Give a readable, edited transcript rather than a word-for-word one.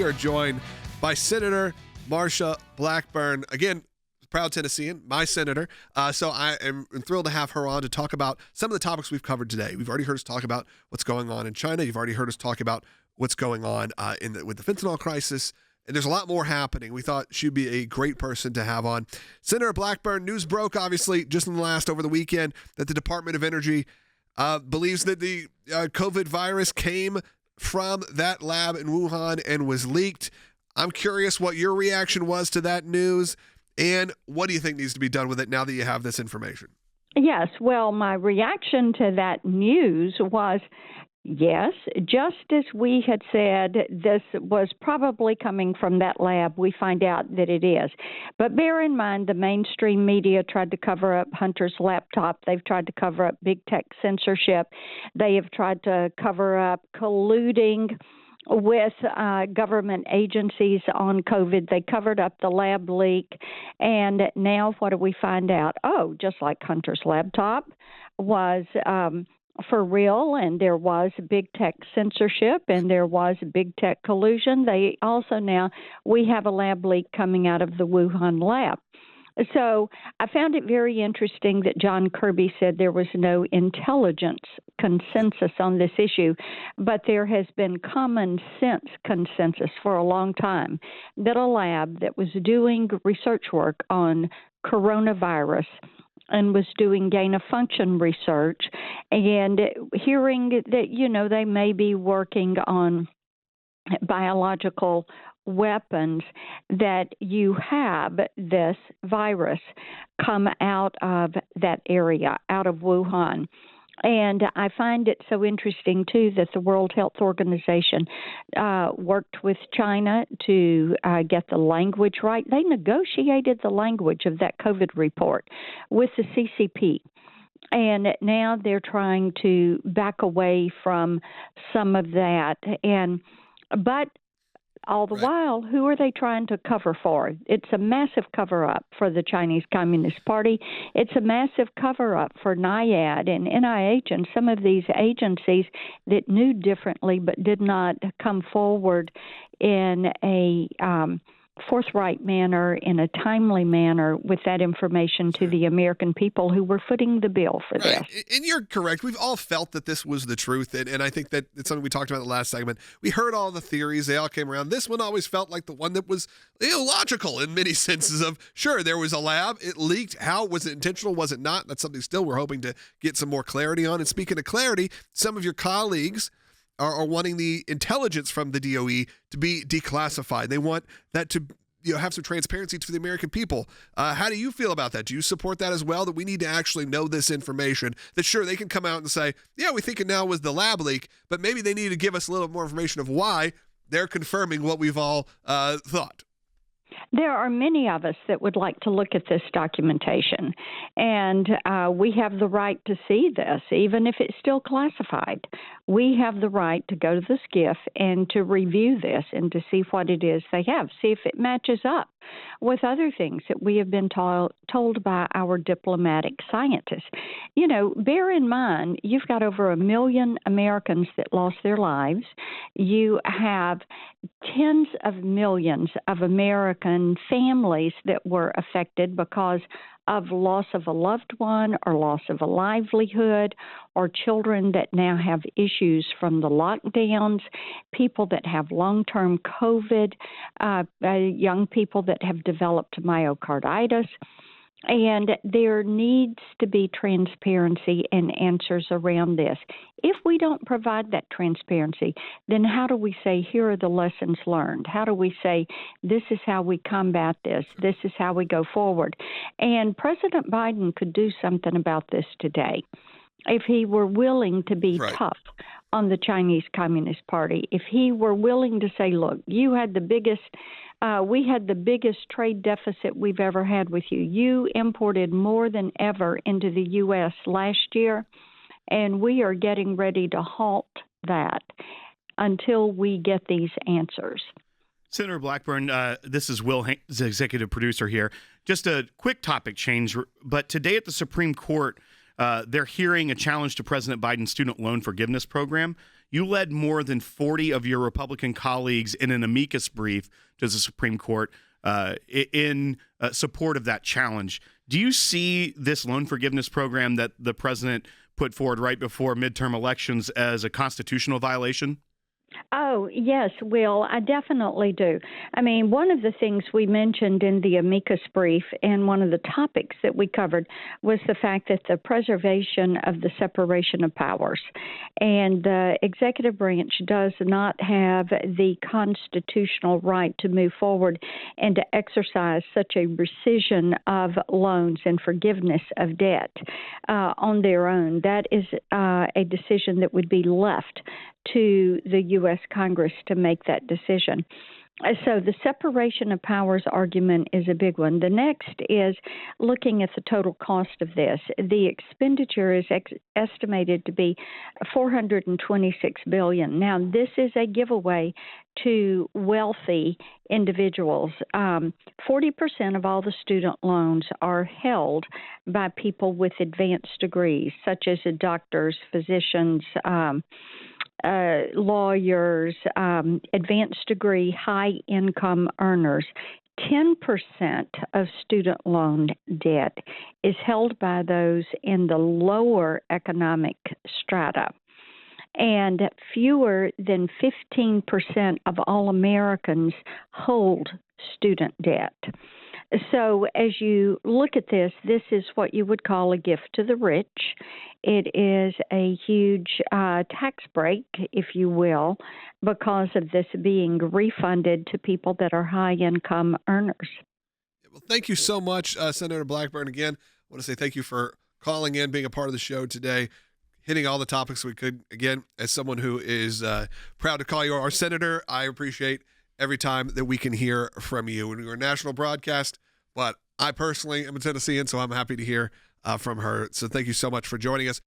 we are joined by Senator Marsha Blackburn. Again, proud Tennessean, my senator. So I am thrilled to have her on to talk about some of the topics we've covered today. We've already heard us talk about what's going on in China. You've already heard us talk about what's going on with the fentanyl crisis. And there's a lot more happening. We thought she'd be a great person to have on. Senator Blackburn, news broke, obviously, just over the weekend, that the Department of Energy believes that the COVID virus came from that lab in Wuhan and was leaked. I'm curious what your reaction was to that news, and what do you think needs to be done with it now that you have this information? Yes, well, my reaction to that news was, yes, just as we had said, this was probably coming from that lab. We find out that it is. But bear in mind, the mainstream media tried to cover up Hunter's laptop. They've tried to cover up big tech censorship. They have tried to cover up colluding with government agencies on COVID. They covered up the lab leak. And now what do we find out? Oh, just like Hunter's laptop was for real, and there was big tech censorship, and there was big tech collusion. We have a lab leak coming out of the Wuhan lab. So I found it very interesting that John Kirby said there was no intelligence consensus on this issue, but there has been common sense consensus for a long time that a lab that was doing research work on coronavirus and was doing gain-of-function research and hearing that, they may be working on biological weapons, that you have this virus come out of that area, out of Wuhan. And I find it so interesting, too, that the World Health Organization worked with China to get the language right. They negotiated the language of that COVID report with the CCP. And now they're trying to back away from some of that. But all the while, who are they trying to cover for? It's a massive cover-up for the Chinese Communist Party. It's a massive cover-up for NIAID and NIH and some of these agencies that knew differently but did not come forward in a forthright manner, in a timely manner with that information to the American people who were footing the bill for this. And you're correct. We've all felt that this was the truth. And I think that it's something we talked about in the last segment. We heard all the theories. They all came around. This one always felt like the one that was illogical in many senses of, sure, there was a lab. It leaked. How? Was it intentional? Was it not? That's something still we're hoping to get some more clarity on. And speaking of clarity, some of your colleagues are wanting the intelligence from the DOE to be declassified. They want that to have some transparency to the American people. How do you feel about that? Do you support that as well, that we need to actually know this information? That sure, they can come out and say, yeah, we think it now was the lab leak, but maybe they need to give us a little more information of why they're confirming what we've all thought. There are many of us that would like to look at this documentation, and we have the right to see this, even if it's still classified. We have the right to go to the SCIF and to review this and to see what it is they have, see if it matches up with other things that we have been told by our diplomatic scientists. Bear in mind, you've got over 1 million Americans that lost their lives. You have tens of millions of American families that were affected because of loss of a loved one or loss of a livelihood, or children that now have issues from the lockdowns, people that have long-term COVID, young people that have developed myocarditis. And there needs to be transparency and answers around this. If we don't provide that transparency, then how do we say, here are the lessons learned? How do we say, this is how we combat this? This is how we go forward? And President Biden could do something about this today if he were willing to be tough on the Chinese Communist Party. If he were willing to say, look, you had the biggest we had the biggest trade deficit we've ever had with you. You imported more than ever into the U.S. last year, and we are getting ready to halt that until we get these answers. Senator Blackburn, this is Will, the executive producer here. Just a quick topic change, but today at the Supreme Court, they're hearing a challenge to President Biden's student loan forgiveness program. You led more than 40 of your Republican colleagues in an amicus brief to the Supreme Court in support of that challenge. Do you see this loan forgiveness program that the president put forward right before midterm elections as a constitutional violation? Oh, yes, Will, I definitely do. I mean, one of the things we mentioned in the amicus brief and one of the topics that we covered was the fact that the preservation of the separation of powers. And the executive branch does not have the constitutional right to move forward and to exercise such a rescission of loans and forgiveness of debt on their own. That is a decision that would be left to the U.S. Congress to make that decision. So the separation of powers argument is a big one. The next is looking at the total cost of this. The expenditure is estimated to be $426 billion. Now, this is a giveaway to wealthy individuals. 40% of all the student loans are held by people with advanced degrees, such as doctors, physicians, lawyers, advanced degree, high income earners. 10% of student loan debt is held by those in the lower economic strata. And fewer than 15% of all Americans hold student debt. So as you look at this, this is what you would call a gift to the rich. It is a huge tax break, if you will, because of this being refunded to people that are high-income earners. Well, thank you so much, Senator Blackburn. Again, I want to say thank you for calling in, being a part of the show today, hitting all the topics we could. Again, as someone who is proud to call you our senator, I appreciate every time that we can hear from you. We're a national broadcast, but I personally am a Tennessean, so I'm happy to hear from her. So thank you so much for joining us.